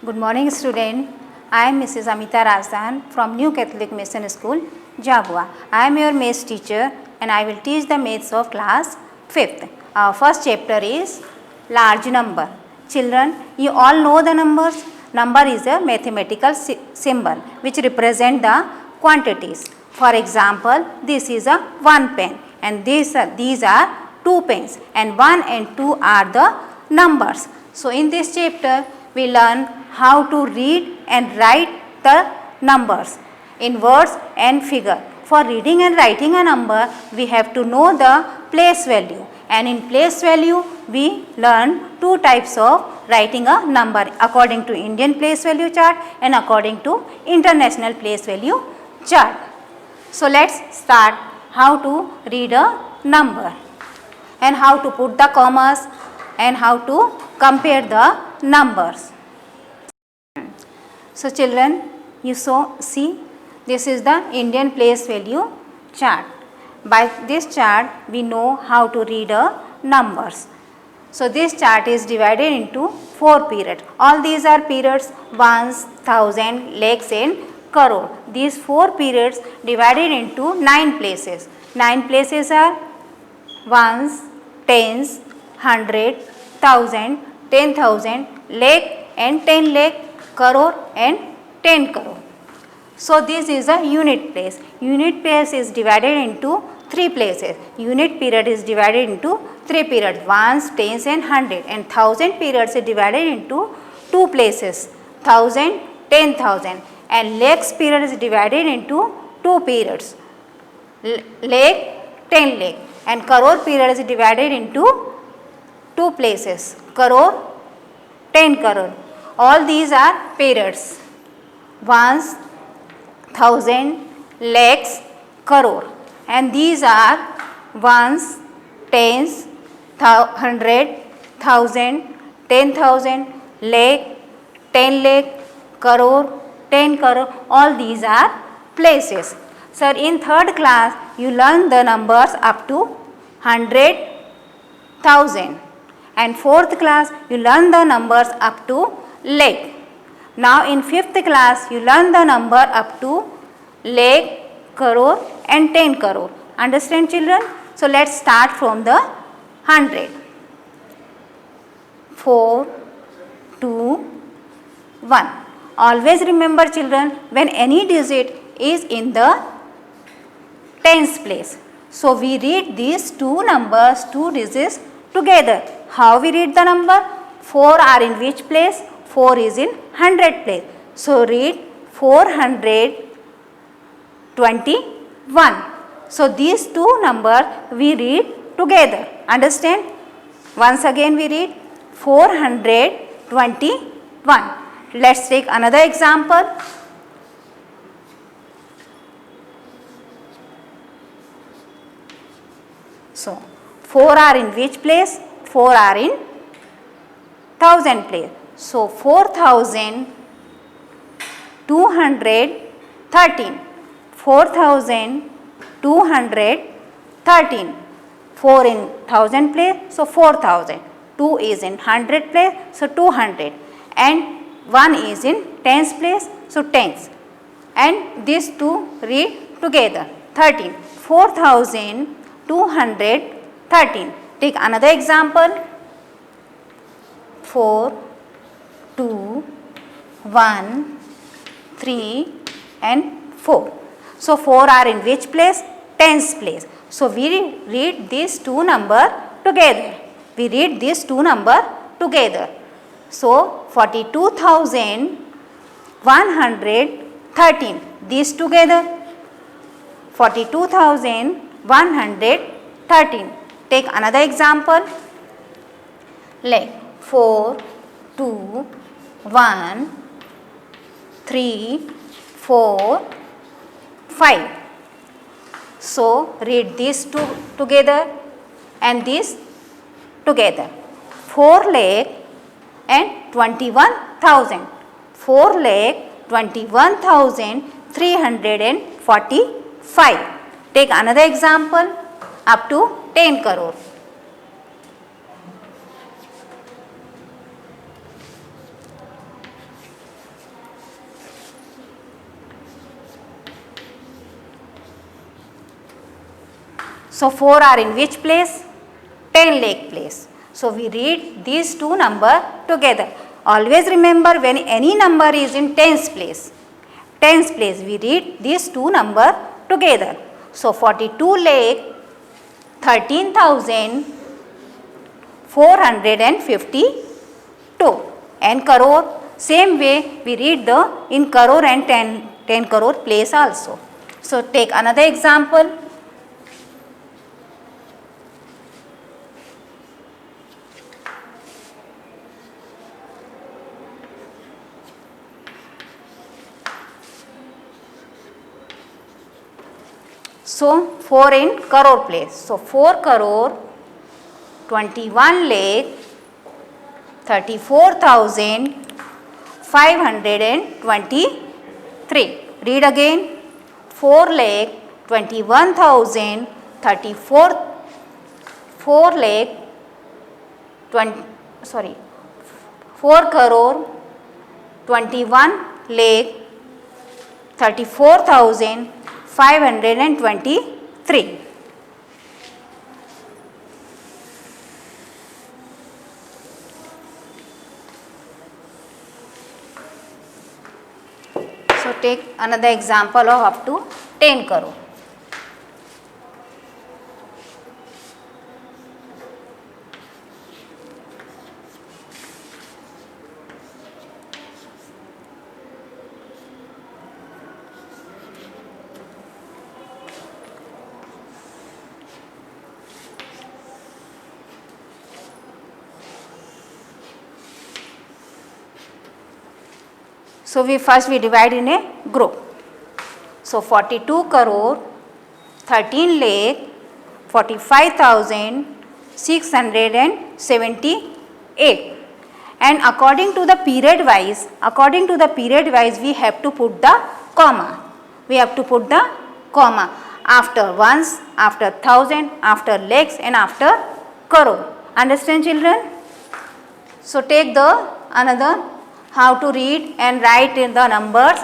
Good morning, student. I am Mrs. Amita Razdan from New Catholic Mission School, Jabua. I am your maths teacher and I will teach the maths of class 5th. Our first chapter is large number. Children, you all know the numbers. Number is a mathematical symbol which represent the quantities. For example, this is a 1 pen and these are 2 pens, and 1 and 2 are the numbers. So in this chapter we learn how to read and write the numbers in words and figure. For reading and writing a number, we have to know the place value, and in place value we learn two types of writing a number according to Indian place value chart and according to international place value chart. So let's start how to read a number and how to put the commas and how to compare the numbers. So children, you see this is the Indian place value chart. By this chart we know how to read numbers. So this chart is divided into 4 periods. All these are periods: ones, thousand, lakhs and crore. These 4 periods divided into 9 places. 9 places are ones, tens, hundred, thousand, 10,000, lakh and 10 lakh, crore and 10 crore. So this is a unit place. Unit place is divided into 3 places. Unit period is divided into 3 periods: ones, tens and hundred. And thousand periods is divided into 2 places: thousand, 10,000. And lakhs period is divided into 2 periods: lakh, 10 lakh. And crore period is divided into 2 places: crore, 10 crore. All these are periods: ones, thousand, lakhs, crore. And these are ones, tens, hundred, thousand, 10,000, lakh, 10 lakh, crore, 10 crore. All these are places. Sir, in 3rd class you learn the numbers up to 100,000, and 4th class you learn the numbers up to lakh. Now in 5th class you learn the number up to lakh, crore and 10 crore. Understand children? So let's start from the 100. 4, 2, 1. Always remember children, when any digit is in the tens place, so we read these two numbers, two digits together. How we read the number? 4 are in which place? 4 is in 100 place. So read 421. So these two numbers we read together. Understand? Once again we read 421. Let's take another example. So 4 are in which place? 4 are in thousand place. So 4,213. 4,213. 4 in thousand place, so 4,000. 2 is in 100 place, so 200. And 1 is in tens place, so tens. And these two read together. 13. 4,213. Take another example. 4, 2, 1, 3 and 4. So 4 are in which place? Tens place. So we read these two number together. We read these two number together. So 42,113. These together. 42,113. Take another example. Like 4, 2, 1, 3, 4, 5. So read these two together and these together. 4 lakh and 21,000. 4 lakh 21,345. Take another example up to 10 crore. So 4 are in which place? 10 lakh place. So we read these two numbers together. Always remember, when any number is in tens place, we read these two numbers together. So 42 lakh 13,452, and crore, same way we read the in crore and 10 crore place also. So take another example. So 4 in crore place. So 4 crore 21 lakh 34,523. Read again. 4 lakh 21,000 34 4 lakh 4 crore 21 lakh 34,523. So take another example of up to 10 crore. So we divide in a group. So 42 crore 13 lakh 45,678, and according to the period wise we have to put the comma. After ones, after thousand, after lakhs, and after crore. Understand, children? So take the another how to read and write in the numbers.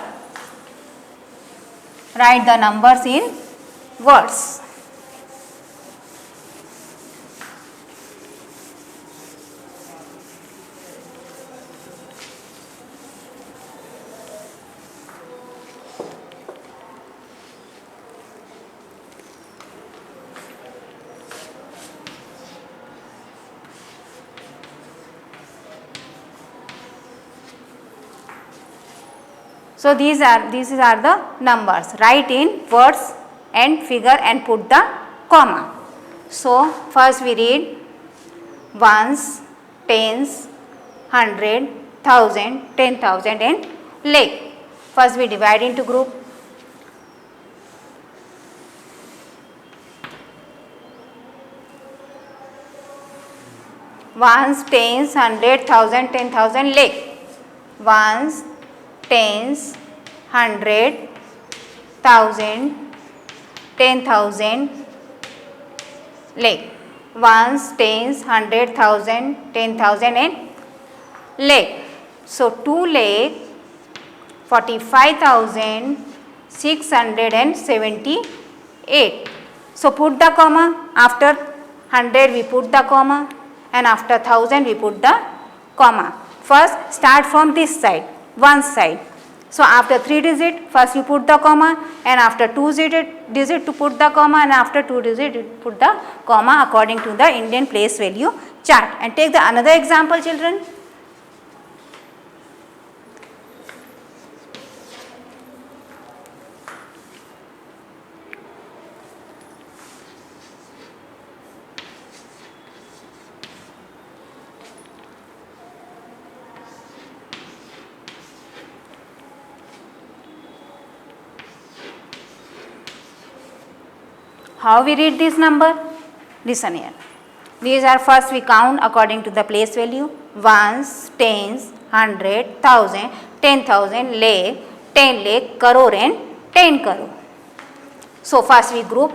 Write the numbers in words. So these are the numbers. Write in words and figure and put the comma. So first we read ones, tens, hundred, thousand, 10,000 and lakh. First we divide into group. Ones, tens, hundred, thousand, 10,000, lakh. Ones, tens, hundred, thousand, 10,000, lakh. Ones, tens, hundred, thousand, 10,000 and lakh. So 2 lakh 45,678. So put the comma. After 100 we put the comma, and after 1000 we put the comma. First start from this side, one side. So after 3 digit, first you put the comma, and after 2 digit to put the comma, and after 2 digit you put the comma according to the Indian place value chart. And take the another example, children. How we read this number? Listen here. These are first we count according to the place value. Ones, tens, hundred, thousand, 10,000, lakh, 10 lakh, crore and 10 crore. So first we group.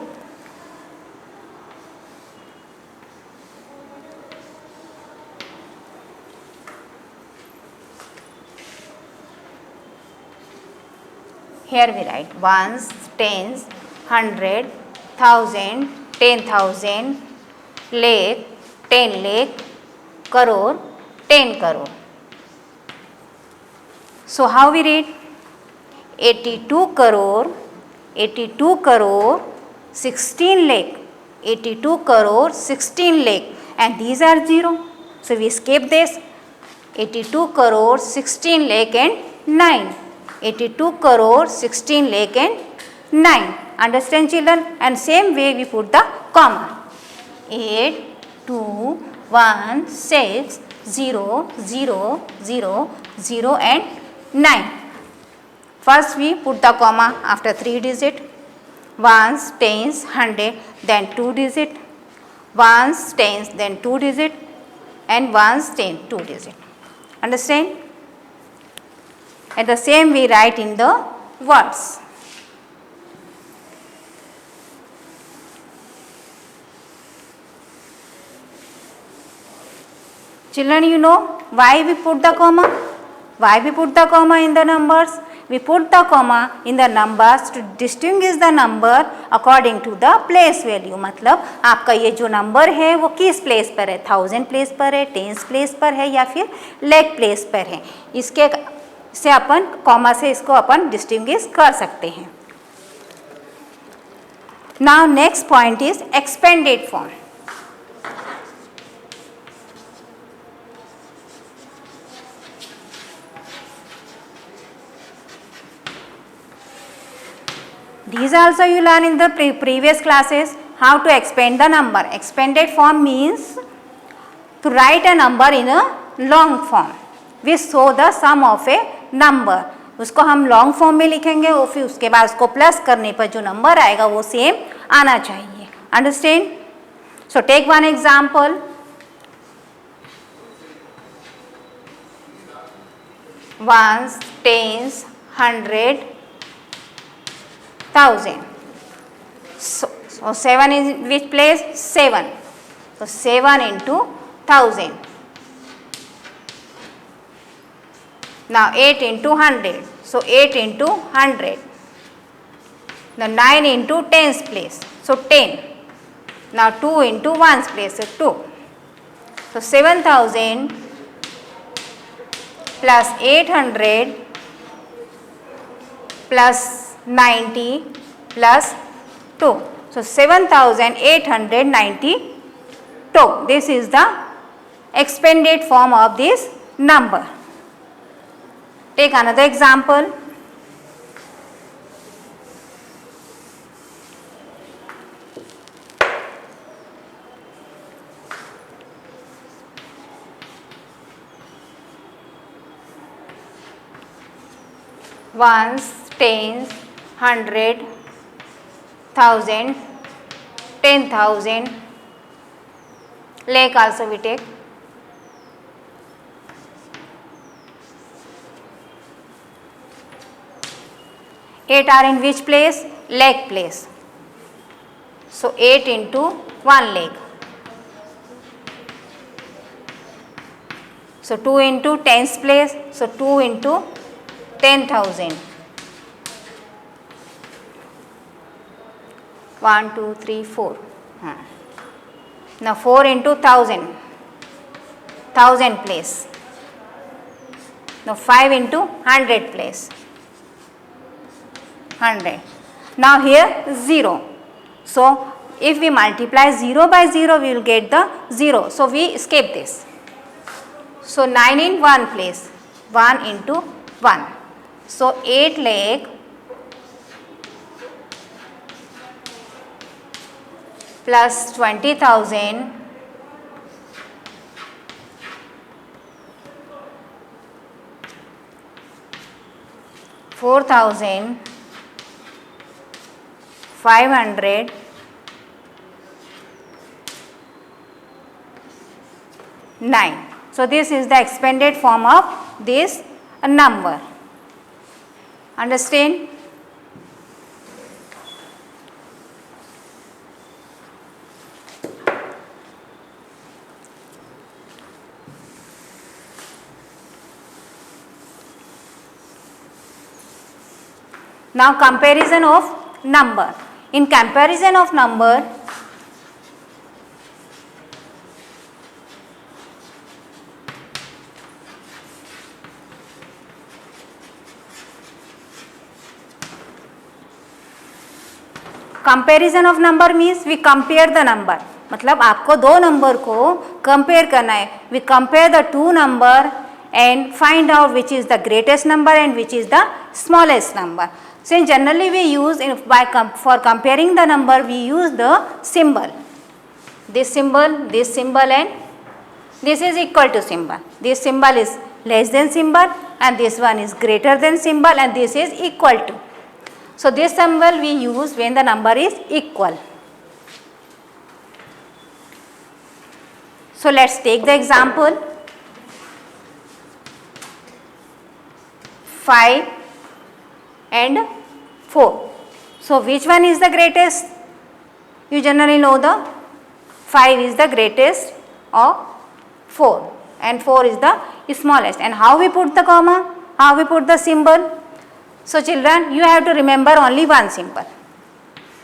Here we write ones, tens, hundred, thousand, 10,000, lakh, 10 lakh, crore, 10 crore. So how we read? 82 crore, 82 crore, 16 lakh, 82 crore, 16 lakh, and these are 0. So we skip this. 82 crore, 16 lakh and 9. 82 crore, 16 lakh and 9. Understand, children? And same way we put the comma. 8, 2, 1, 6, 0, 0, 0, 0 and 9. First we put the comma after 3 digit. Ones, tens, 100, then 2 digit. Ones, tens, then 2 digit, and ones, ten, 2 digit. Understand? And the same we write in the words. Children, you know why we put the comma? Why we put the comma in the numbers? We put the comma in the numbers to distinguish the number according to the place value. मतलब आपका ये जो number है वो किस place पर है, 1000 place पर है, टेंस प्लेस पर है या फिर लेख प्लेस पर है, इसके से अपन कॉमा से इसको अपन डिस्टिंग्विश कर सकते हैं. Now next point is expanded form. These also you learn in the previous classes how to expand the number. Expanded form means to write a number in a long form. We show the sum of a number. उसको हम long form में लिखेंगे और फिर उसके बाद उसको plus करने पर जो नंबर आएगा वो सेम आना चाहिए. Understand? So take one example. Ones, tens, 100, 1000. So 7 is which place? 7. So 7 into 1000. Now 8 into 100. So 8 into 100. Now 9 into 10's place. So 10. Now 2 into 1's place. So 2. So 7000 plus 800 plus 90 plus 2. So 7892. This is the expanded form of this number. Take another example. Ones, tens, 100, 1000, 10,000, lakh also we take. Eight are in which place? Lakh place. So 8 into 1 lakh. So 2 into 10's place. So 2 into 10,000. 1, 2, 3, 4. Now 4 into 1000. 1000 place. Now 5 into 100 place. 100. Now here 0. So if we multiply 0 by 0, we will get the 0. So we skip this. So 9 in 1 place. 1 into 1. So 8 lakh plus 20,000 4,000 500 9. So this is the expanded form of this number. Understand? Now comparison of number. In comparison of number, comparison of number means we compare the number, मतलब आपको दो number को compare करना है. We compare the two number and find out which is the greatest number and which is the smallest number. So generally we use for comparing the number we use the symbol. This symbol and this is equal to symbol. This symbol is less than symbol and this one is greater than symbol and this is equal to. So this symbol we use when the number is equal. So let's take the example. 5 and 4. So which one is the greatest? You generally know the 5 is the greatest of 4 and 4 is the smallest. And how we put the comma? How we put the symbol? So children, you have to remember only one symbol.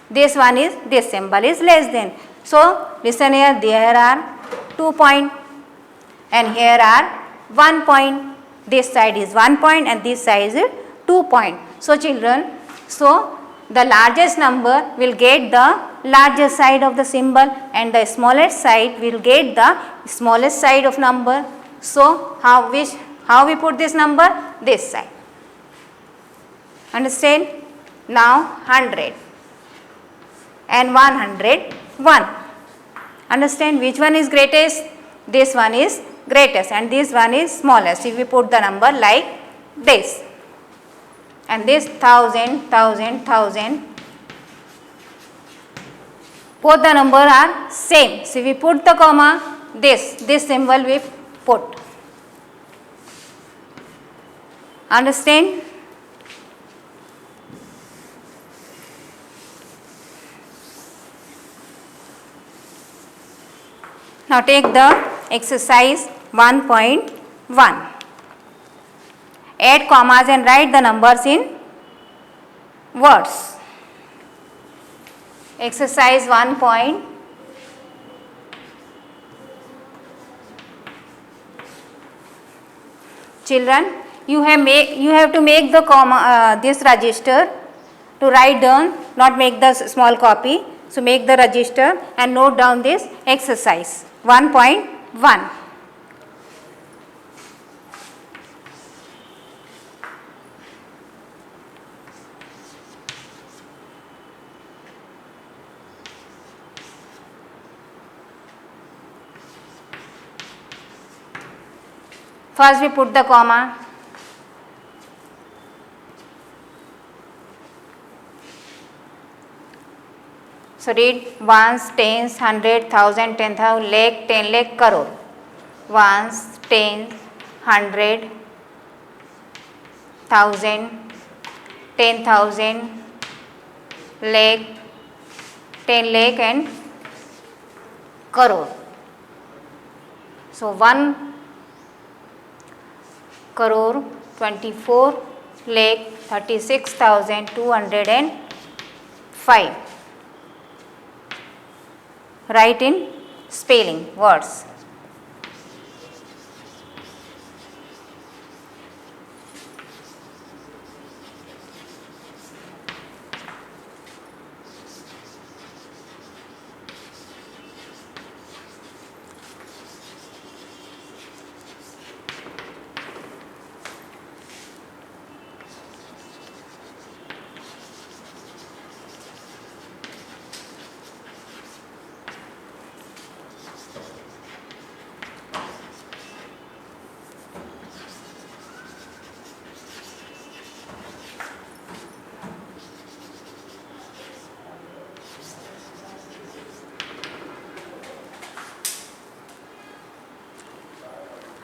This symbol is less than. So listen here, there are 2 points and here are 1 point. This side is 1 point and this side is 2 point. So children, the largest number will get the largest side of the symbol and the smallest side will get the smallest side of number. So how we put this number? This side. Understand? Now 100 and 101. Understand which one is greatest? This one is greatest and this one is smallest. If we put the number like this and this 1000, 1000, 1000, both the number are same. So if we put the comma, this symbol we put. Understand? Now take the exercise 1.1. Add commas and write the numbers in words. Exercise 1. Children, you have to make the comma this register to write down, not make the small copy. So make the register and note down this exercise 1.1. First we put the comma. So read ones, tens, 100, 1,000, 10,000, lakh, 10 lakh, crore. Ones, tens, 100, 1,000, 10,000, lakh, 10 lakh and crore. So 1 crore 24 lakh 36,205. Write in spelling words.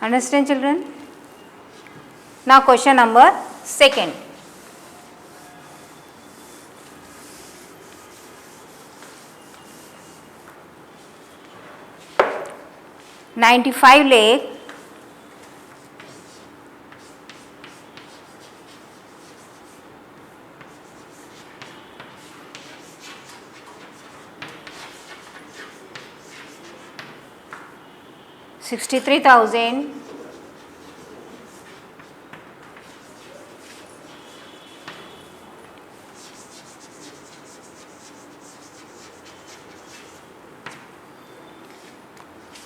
Understand, children? Now question number 2. $95 lakh 63,000 $205.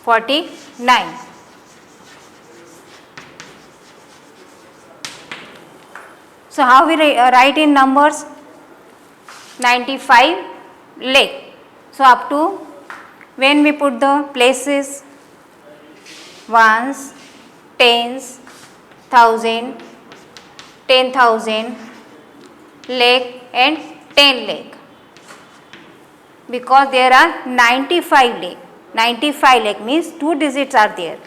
49. So how we write in numbers? 95 lakh. So up to when we put the places, ones, tens, thousand, 10,000, lakh and 10 lakh. Because there are 95 lakh. 95 lakh means 2 digits are there.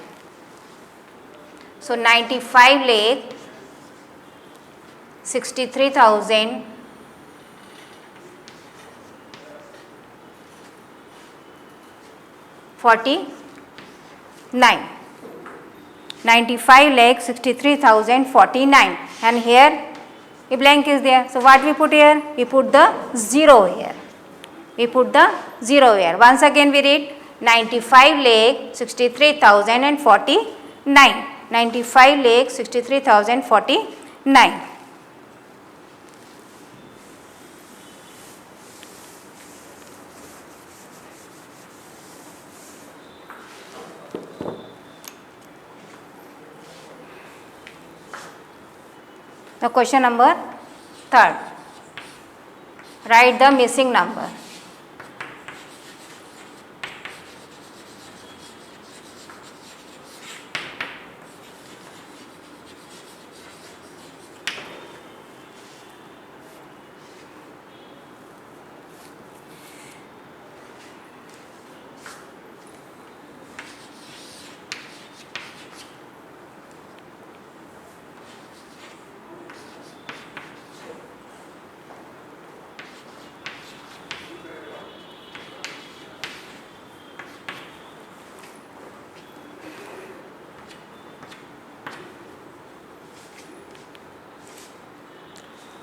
So 95 lakh, 63,000, 49. 95 lakh 63,049, and here a blank is there. So what we put here? We put the 0 here. We put the 0 here. Once again we read 95 lakh 63,049. 95 lakh 63,049. Now question number 3rd. Write the missing number.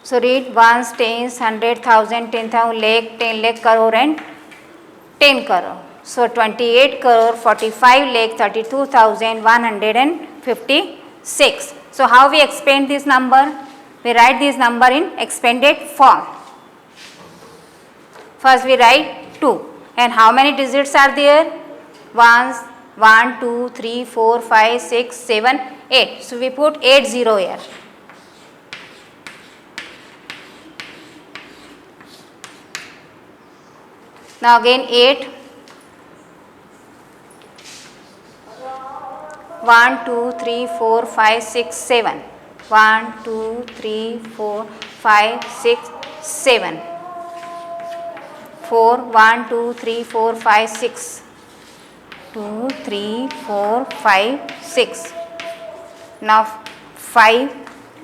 So read ones, tens, 100,000, 10,000, lakh, 10 lakh, crore and 10 crore. So 28 crore, 45 lakh, 32,156. So how we expand this number? We write this number in expanded form. First we write 2. And how many digits are there? Ones, 1, 2, 3, 4, 5, 6, 7, 8. So we put 80 here. Now again 8. 1, 2, 3, 4, 5, 6, 7. 1, 2, 3, 4, 5, 6, 7. 4, 1, 2, 3, 4, 5, 6. 2, 3, 4, 5, 6. Now 5.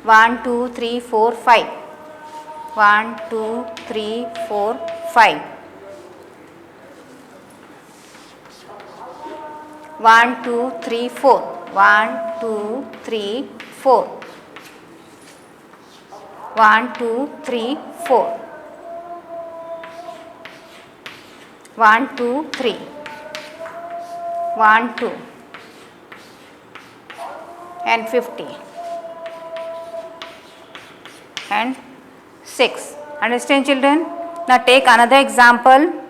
1, 2, 3, 4, 5. 1, 2, 3, 4, 5. 1, 2, 3, 4. 1, 2, 3, 4. 1, 2, 3, 4. 1, 2, 3. 1, 2. And 50. And 6. Understand, children? Now take another example.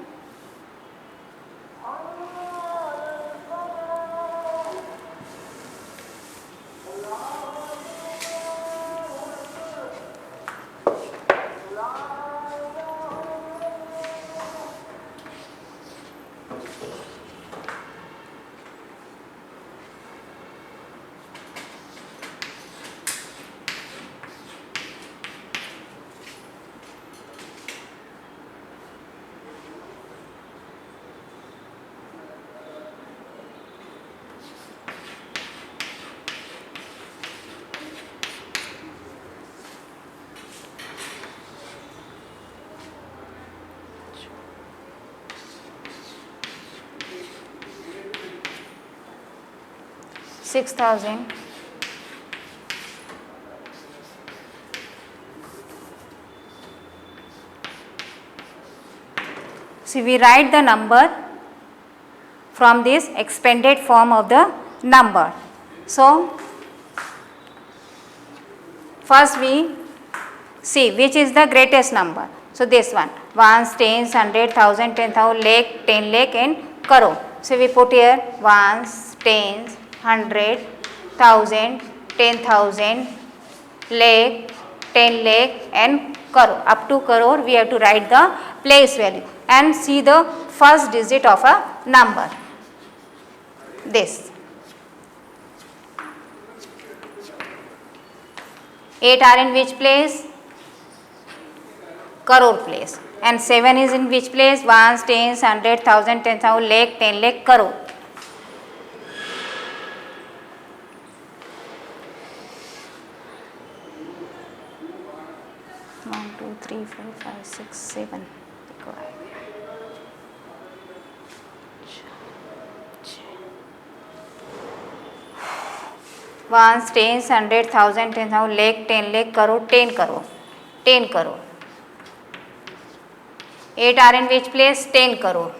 $6,000. So we write the number from this expanded form of the number. So first we see which is the greatest number. So this one, ones, tens, 100,000, 10,000, lakh, 10 lakh and crore. So we put here ones, tens, 100, 1000, 10,000, lakh, 10 lakh and crore. Up to crore we have to write the place value and see the first digit of a number. This 8 are in which place? Crore place. And 7 is in which place? Ones, tens, 100, 1000, 10,000, lakh, 10 lakh, crore. One, two, three, four, five, six, 7. Ones, tens, 100, 1000, 10,000, lakh, 10 lakh, crore, 10 crore. 10 crore. 8 are in which place? 10 crore.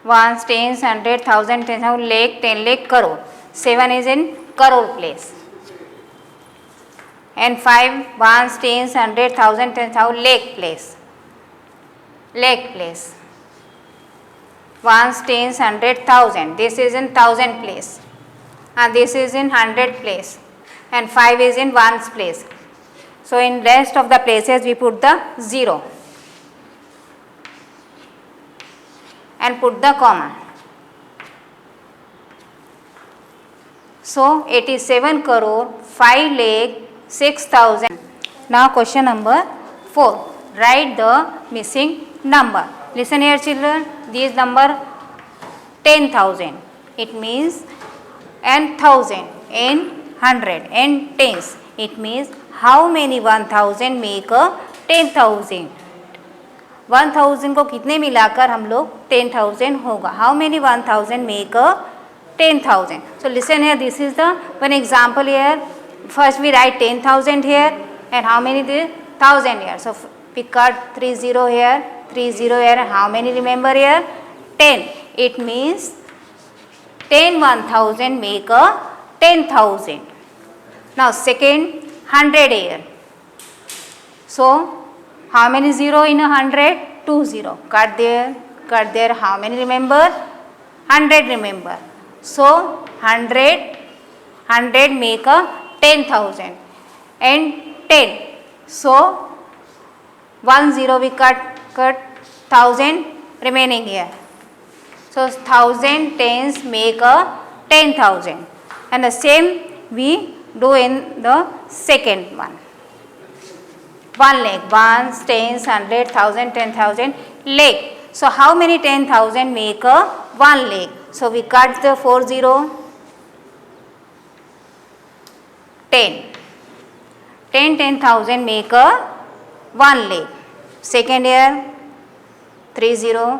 Ones, tens, 100, 1000, 10,000, lakh, 10 lakh, crore. 7 is in crore place. And 5, ones, tens, 100, 1000, 10,000, lakh place. Lakh place. Ones, tens, 100, 1000. This is in 1000 place. And this is in 100 place. And 5 is in ones place. So in rest of the places we put the 0 and put the comma. So 87 crore 5 lakh 6,000. Now question number 4. Write the missing number. Listen here children, this number 10,000. It means and 1000 and 100 and tens. It means how many 1000 make a 10,000. 1000 को कितने मिलाकर हम लोग 10,000 होगा. How many 1000 make a 10,000. So listen here, this is the one example here. First we write 10,000 here and how many this 1000 here. So we cut 30 here, 30 here and how many remember here? 10. It means 10 1000 make a 10,000. Now second 100 here. So how many 0 in a 100? 2 0. Cut there. How many remember? 100 remember. So 100 make a 10,000 and 10. So 1 0 we cut 1000 remaining here. So 1000 tens make a 10,000 and the same we do in the second one. 1 lakh, ones, tens, 100, 1000, 10,000, lakh. So how many 10,000 make a 1 lakh? So we cut the 4 0, 10. 10,000 make a 1 lakh. Second here 30,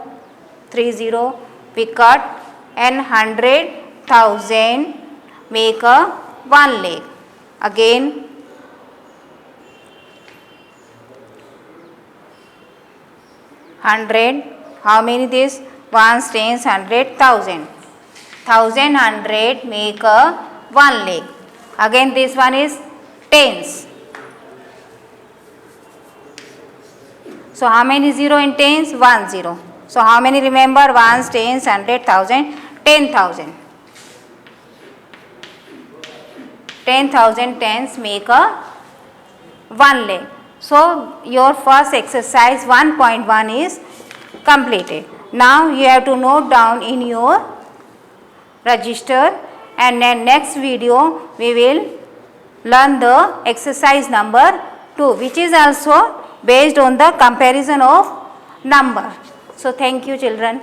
we cut and 100,000 make a 1 lakh. Again 100, how many this? Ones, tens, 100, 1000. 100 make a 1 lakh. Again this one is tens. So how many 0 in tens? 1 0. So how many remember? Ones, tens, 100, 1000, 10,000. 10,000 tens make a 1 lakh. So your first exercise 1.1 is completed. Now you have to note down in your register and then next video we will learn the exercise number 2 which is also based on the comparison of number. So thank you children.